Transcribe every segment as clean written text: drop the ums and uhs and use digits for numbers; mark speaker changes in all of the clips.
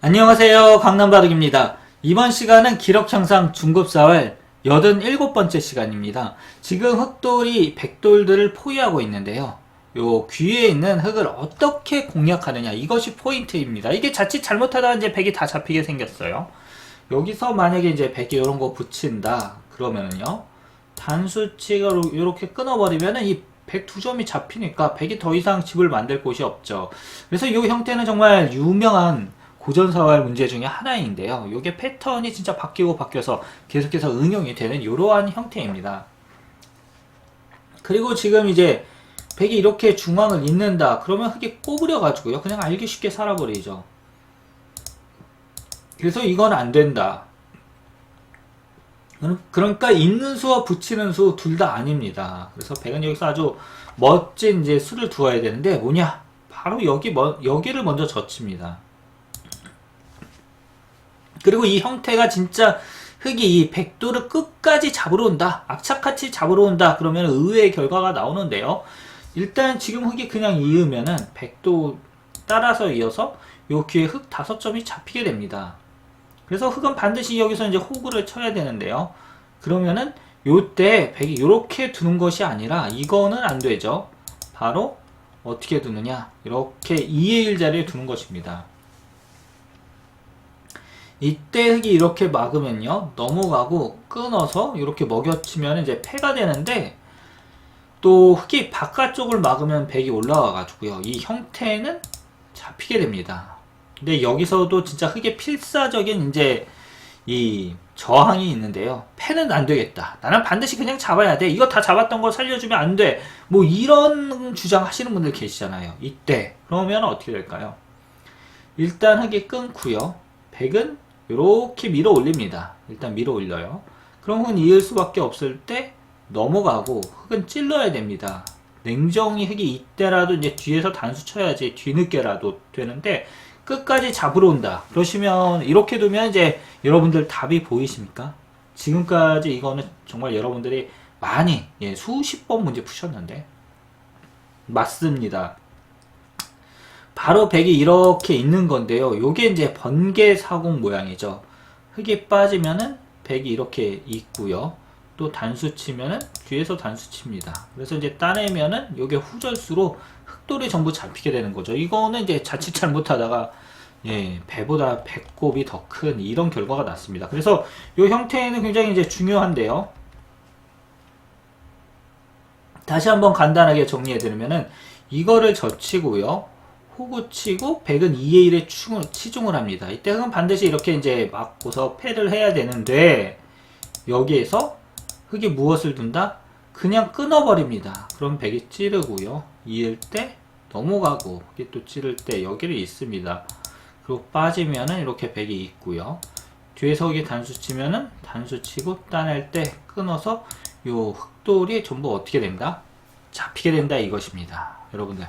Speaker 1: 안녕하세요. 강남바둑입니다. 이번 시간은 기록형상 중급4월 87번째 시간입니다. 지금 흑돌이 백돌들을 포위하고 있는데요. 요 귀에 있는 흑을 어떻게 공략하느냐, 이것이 포인트입니다. 이게 자칫 잘못하다가 이제 백이 다 잡히게 생겼어요. 여기서 만약에 이제 백이 이런 거 붙인다 그러면은요, 단수치가 이렇게 끊어버리면은 이 백 두 점이 잡히니까 백이 더 이상 집을 만들 곳이 없죠. 그래서 이 형태는 정말 유명한 고전사활 문제 중에 하나인데요. 이게 패턴이 진짜 바뀌고 바뀌어서 계속해서 응용이 되는 이러한 형태입니다. 그리고 지금 이제 백이 이렇게 중앙을 잇는다 그러면 흑이 꼬부려 가지고요, 그냥 알기 쉽게 살아버리죠. 그래서 이건 안 된다. 그러니까 있는 수와 붙이는 수 둘 다 아닙니다. 그래서 백은 여기서 아주 멋진 이제 수를 두어야 되는데 뭐냐? 바로 여기를 먼저 젖힙니다. 그리고 이 형태가 진짜 흑이 이 백도를 끝까지 잡으러 온다, 악착같이 잡으러 온다 그러면 의외의 결과가 나오는데요. 일단 지금 흑이 그냥 이으면은 백도 따라서 이어서 요 귀에 흑 5점이 잡히게 됩니다. 그래서 흑은 반드시 여기서 이제 호구를 쳐야 되는데요. 그러면은 요때 백이 이렇게 두는 것이 아니라 이거는 안 되죠. 바로 어떻게 두느냐, 이렇게 2의 1 자리에 두는 것입니다. 이때 흑이 이렇게 막으면요, 넘어가고 끊어서 이렇게 먹여치면 이제 패가 되는데, 또 흑이 바깥쪽을 막으면 백이 올라와 가지고요, 이 형태는 잡히게 됩니다. 근데 여기서도 진짜 흑의 필사적인 이제 이 저항이 있는데요. 패는 안 되겠다, 나는 반드시 그냥 잡아야 돼, 이거 다 잡았던 거 살려주면 안 돼, 뭐 이런 주장 하시는 분들 계시잖아요. 이때 그러면 어떻게 될까요? 일단 흑이 끊고요, 백은 이렇게 밀어 올립니다. 일단 밀어 올려요. 그럼 흑은 이을 수밖에 없을 때 넘어가고 흑은 찔러야 됩니다. 냉정히 흑이 이때라도 이제 뒤에서 단수 쳐야지 뒤늦게라도 되는데 끝까지 잡으러 온다 그러시면, 이렇게 두면 이제 여러분들 답이 보이십니까? 지금까지 이거는 정말 여러분들이 많이 수십 번 문제 푸셨는데 맞습니다. 바로 백이 이렇게 있는 건데요. 요게 이제 번개 사공 모양이죠. 흑이 빠지면은 백이 이렇게 있고요. 또 단수 치면은 뒤에서 단수 칩니다. 그래서 이제 따내면은 요게 후절수로 흑돌이 전부 잡히게 되는 거죠. 이거는 이제 자칫 잘못하다가 배보다 배꼽이 더 큰 이런 결과가 났습니다. 그래서 요 형태는 굉장히 이제 중요한데요. 다시 한번 간단하게 정리해드리면은 이거를 젖히고요, 호구 치고 백은 2의 1에 치중을 합니다. 이때 흑은 반드시 이렇게 이제 막고서 패를 해야 되는데, 여기에서 흑이 무엇을 둔다? 그냥 끊어버립니다. 그럼 백이 찌르고요, 이을 때 넘어가고 흑이 또 찌를 때 여기를 있습니다. 그리고 빠지면은 이렇게 백이 있고요, 뒤에서 흑이 단수 치면은 단수 치고 따낼 때 끊어서 요 흑돌이 전부 어떻게 된다? 잡히게 된다, 이것입니다. 여러분들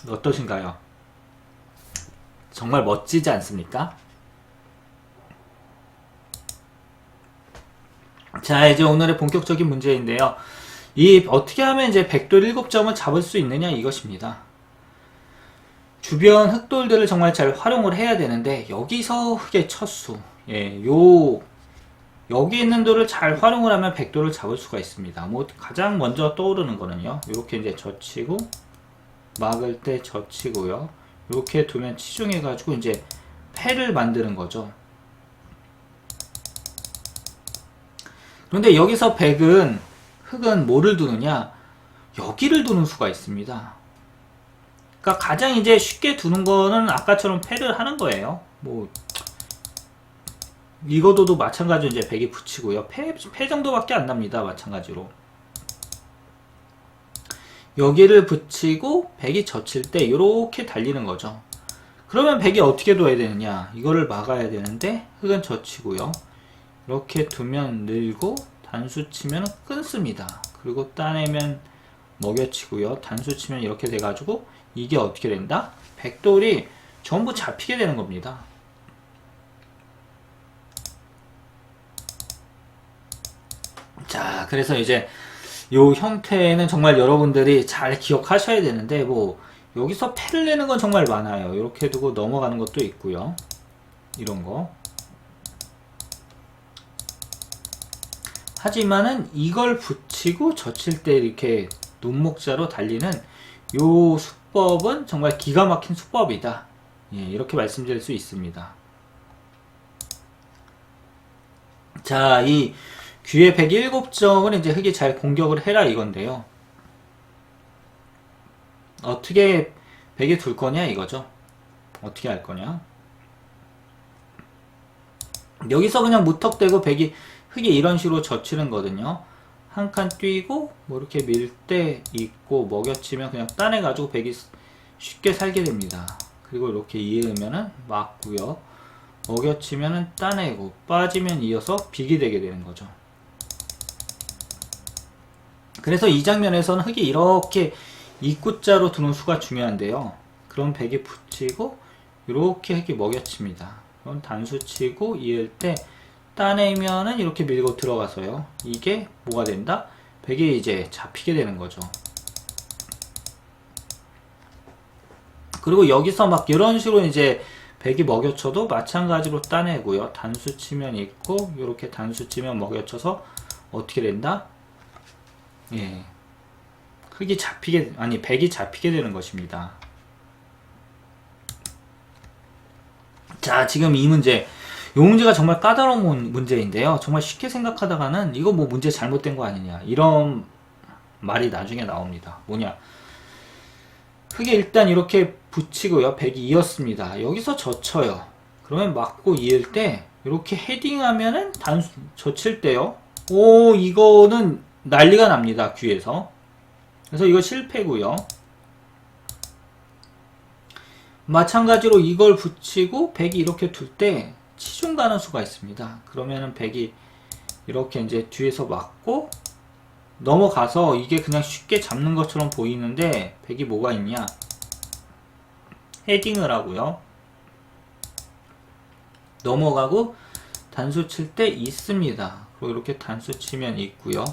Speaker 1: 어떠신가요? 정말 멋지지 않습니까? 자, 이제 오늘의 본격적인 문제인데요. 이 어떻게 하면 이제 백돌 7점을 잡을 수 있느냐, 이것입니다. 주변 흑돌들을 정말 잘 활용을 해야 되는데, 여기서 흑의 첫수, 여기 있는 돌을 잘 활용을 하면 백돌을 잡을 수가 있습니다. 뭐 가장 먼저 떠오르는 거는요, 이렇게 이제 젖히고 막을 때 젖히고요, 이렇게 두면 치중해 가지고 이제 패를 만드는 거죠. 그런데 여기서 흑은 뭐를 두느냐, 여기를 두는 수가 있습니다. 그러니까 가장 이제 쉽게 두는 거는 아까처럼 패를 하는 거예요. 뭐 이거도 마찬가지로 이제 백이 붙이고요, 패 정도밖에 안 납니다. 마찬가지로 여기를 붙이고 백이 젖힐 때 이렇게 달리는 거죠. 그러면 백이 어떻게 둬야 되느냐, 이거를 막아야 되는데 흑은 젖히고요, 이렇게 두면 늘고 단수 치면 끊습니다. 그리고 따내면 먹여치고요, 단수 치면 이렇게 돼가지고 이게 어떻게 된다? 백돌이 전부 잡히게 되는 겁니다. 자, 그래서 이제 요 형태는 정말 여러분들이 잘 기억하셔야 되는데, 뭐 여기서 패를 내는 건 정말 많아요. 이렇게 두고 넘어가는 것도 있고요. 이런 거. 하지만은 이걸 붙이고 젖힐 때 이렇게 눈목자로 달리는 요 수법은 정말 기가 막힌 수법이다. 예, 이렇게 말씀드릴 수 있습니다. 자, 이 귀의 107점은 이제 흑이 잘 공격을 해라 이건데요. 어떻게 100에 둘 거냐 이거죠. 어떻게 할 거냐. 여기서 그냥 무턱대고 흑이 이런 식으로 젖히는 거거든요. 한 칸 뛰고 뭐 이렇게 밀 때 있고 먹여치면 그냥 따내가지고 100이 쉽게 살게 됩니다. 그리고 이렇게 이으면은 맞고요. 먹여치면은 따내고 빠지면 이어서 빅이 되게 되는 거죠. 그래서 이 장면에서는 흑이 이렇게 입구자로 두는 수가 중요한데요. 그럼 100이 붙이고 이렇게 흑이 먹여칩니다. 그럼 단수 치고 이을 때 따내면은 이렇게 밀고 들어가서요. 이게 뭐가 된다? 100이 이제 잡히게 되는 거죠. 그리고 여기서 막 이런 식으로 이제 100이 먹여쳐도 마찬가지로 따내고요. 단수 치면 있고 이렇게 단수 치면 먹여쳐서 어떻게 된다? 예. 흑이 잡히게, 아니 100이 잡히게 되는 것입니다. 자, 지금 이 문제, 이 문제가 정말 까다로운 문제인데요. 정말 쉽게 생각하다가는 이거 뭐 문제 잘못된 거 아니냐 이런 말이 나중에 나옵니다. 뭐냐, 흑이 일단 이렇게 붙이고요. 100이 이었습니다. 여기서 젖혀요. 그러면 맞고 이을 때 이렇게 헤딩하면은 단수 젖힐 때요. 오, 이거는 난리가 납니다. 귀에서. 그래서 이거 실패고요. 마찬가지로 이걸 붙이고 100이 이렇게 둘 때 치중 가는 수가 있습니다. 그러면은 100이 이렇게 이제 뒤에서 맞고 넘어가서 이게 그냥 쉽게 잡는 것처럼 보이는데 100이 뭐가 있냐? 헤딩을 하고요. 넘어가고 단수 칠 때 있습니다. 그리고 이렇게 단수 치면 있고요.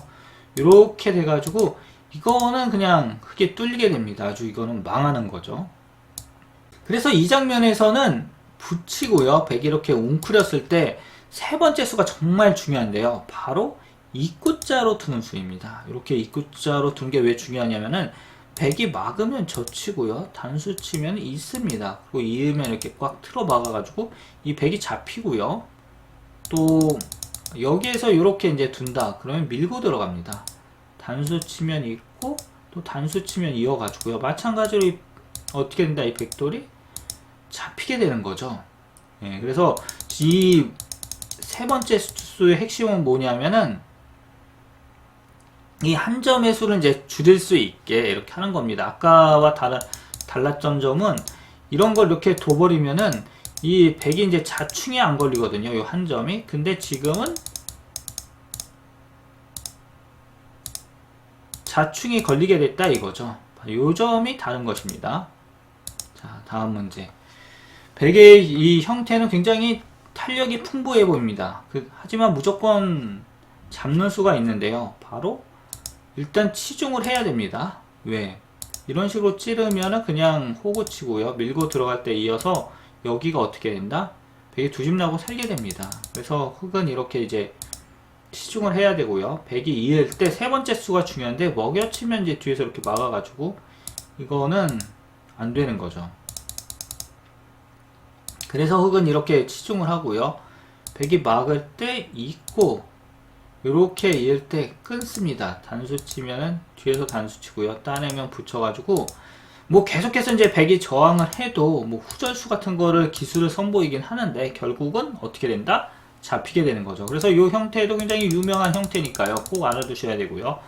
Speaker 1: 이렇게 돼가지고 이거는 그냥 크게 뚫리게 됩니다. 아주 이거는 망하는 거죠. 그래서 이 장면에서는 붙이고요. 100이 이렇게 웅크렸을 때 세 번째 수가 정말 중요한데요. 바로 입구자로 두는 수입니다. 이렇게 입구자로 두는 게 왜 중요하냐면은 100이 막으면 젖히고요. 단수 치면 있습니다. 그리고 이으면 이렇게 꽉 틀어 막아가지고 이 100이 잡히고요. 또 여기에서 이렇게 이제 둔다. 그러면 밀고 들어갑니다. 단수 치면 있고 또 단수 치면 이어가지고요. 마찬가지로 어떻게 된다? 이 백돌이 잡히게 되는 거죠. 예, 그래서 이 세 번째 수의 핵심은 뭐냐면은 이 한 점의 수를 이제 줄일 수 있게 이렇게 하는 겁니다. 아까와 달랐던 점은 이런 걸 이렇게 둬버리면은 이 100이 이제 자충이 안 걸리거든요. 이 한 점이. 근데 지금은 자충이 걸리게 됐다 이거죠. 이 점이 다른 것입니다. 자, 다음 문제. 100의 이 형태는 굉장히 탄력이 풍부해 보입니다. 하지만 무조건 잡는 수가 있는데요. 바로 일단 치중을 해야 됩니다. 왜? 이런 식으로 찌르면은 그냥 호구 치고요. 밀고 들어갈 때 이어서 여기가 어떻게 된다? 100이 두집 나고 살게 됩니다. 그래서 흑은 이렇게 이제 치중을 해야 되고요. 100이 이을 때 세 번째 수가 중요한데 먹여치면 이제 뒤에서 이렇게 막아가지고 이거는 안 되는 거죠. 그래서 흑은 이렇게 치중을 하고요. 100이 막을 때 있고 이렇게 이을 때 끊습니다. 단수 치면은 뒤에서 단수 치고요. 따내면 붙여가지고 뭐 계속해서 이제 100이 저항을 해도 뭐 후절수 같은 거를 기술을 선보이긴 하는데 결국은 어떻게 된다? 잡히게 되는 거죠. 그래서 이 형태도 굉장히 유명한 형태니까요. 꼭 알아두셔야 되고요.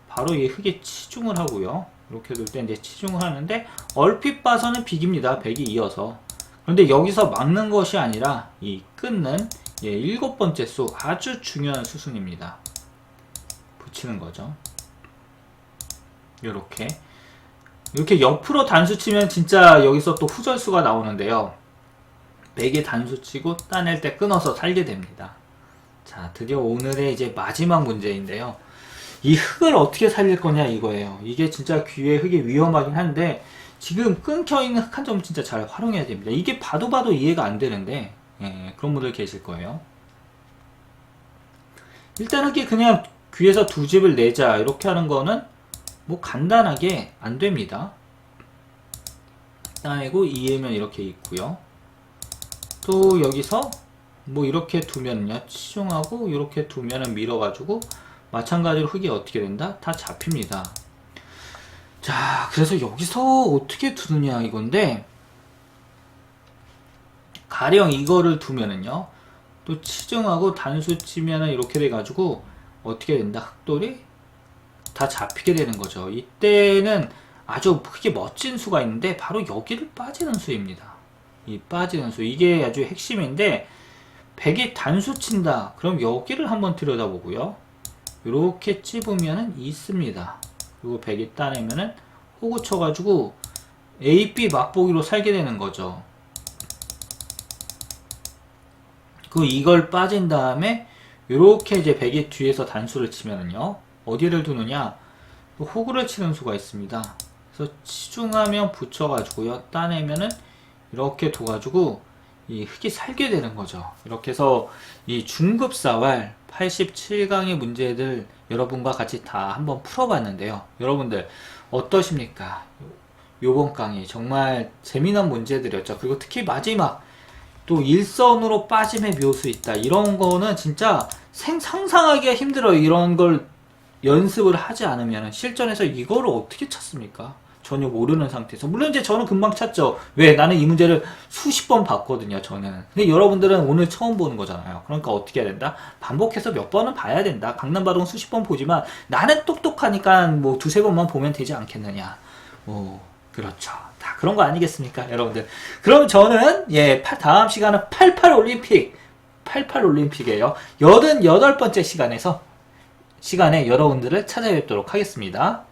Speaker 1: 바로 이 흑에 치중을 하고요. 이렇게 둘 때 이제 치중을 하는데 얼핏 봐서는 빅입니다. 100이 이어서. 그런데 여기서 막는 것이 아니라 이 끊는 일곱 번째 수, 아주 중요한 수순입니다. 붙이는 거죠. 이렇게 옆으로 단수 치면 진짜 여기서 또 후절수가 나오는데요. 100에 단수 치고 따낼 때 끊어서 살게 됩니다. 자, 드디어 오늘의 이제 마지막 문제인데요. 이 흑을 어떻게 살릴 거냐 이거예요. 이게 진짜 귀에 흑이 위험하긴 한데 지금 끊겨있는 흑한 점 진짜 잘 활용해야 됩니다. 이게 봐도 이해가 안 되는데, 예, 그런 분들 계실 거예요. 일단 흑이 그냥 귀에서 두 집을 내자 이렇게 하는 거는 뭐 간단하게 안 됩니다. 따내고 이해면 이렇게 있고요. 또 여기서 뭐 이렇게 두면요, 치중하고 이렇게 두면은 밀어가지고 마찬가지로 흑이 어떻게 된다? 다 잡힙니다. 자, 그래서 여기서 어떻게 두느냐 이건데, 가령 이거를 두면은요, 또 치중하고 단수 치면은 이렇게 돼가지고 어떻게 된다? 흑돌이 다 잡히게 되는 거죠. 이때는 아주 크게 멋진 수가 있는데 바로 여기를 빠지는 수입니다. 이 빠지는 수, 이게 아주 핵심인데, 백이 단수 친다 그럼 여기를 한번 들여다보고요, 이렇게 찝으면은 있습니다. 그리고 백이 따내면은 호구 쳐가지고 A, B 맛보기로 살게 되는 거죠. 그 이걸 빠진 다음에 이렇게 이제 백이 뒤에서 단수를 치면은요, 어디를 두느냐, 또 호구를 치는 수가 있습니다. 그래서 치중하면 붙여가지고요, 따내면은 이렇게 둬가지고 이 흑이 살게 되는 거죠. 이렇게 해서 이 중급사활 87강의 문제들 여러분과 같이 다 한번 풀어봤는데요. 여러분들 어떠십니까? 요번 강의 정말 재미난 문제들이었죠. 그리고 특히 마지막 또 일선으로 빠짐의 묘수 있다, 이런 거는 진짜 상상하기가 힘들어요. 이런 걸 연습을 하지 않으면 실전에서 이거를 어떻게 찾습니까? 전혀 모르는 상태에서. 물론 이제 저는 금방 찾죠. 왜? 나는 이 문제를 수십 번 봤거든요, 저는. 근데 여러분들은 오늘 처음 보는 거잖아요. 그러니까 어떻게 해야 된다? 반복해서 몇 번은 봐야 된다. 강남바둑은 수십 번 보지만 나는 똑똑하니까 뭐 두세 번만 보면 되지 않겠느냐. 그렇죠. 다 그런 거 아니겠습니까, 여러분들? 그럼 저는, 예, 다음 시간은 88 올림픽이에요. 88번째 시간에 여러분들을 찾아뵙도록 하겠습니다.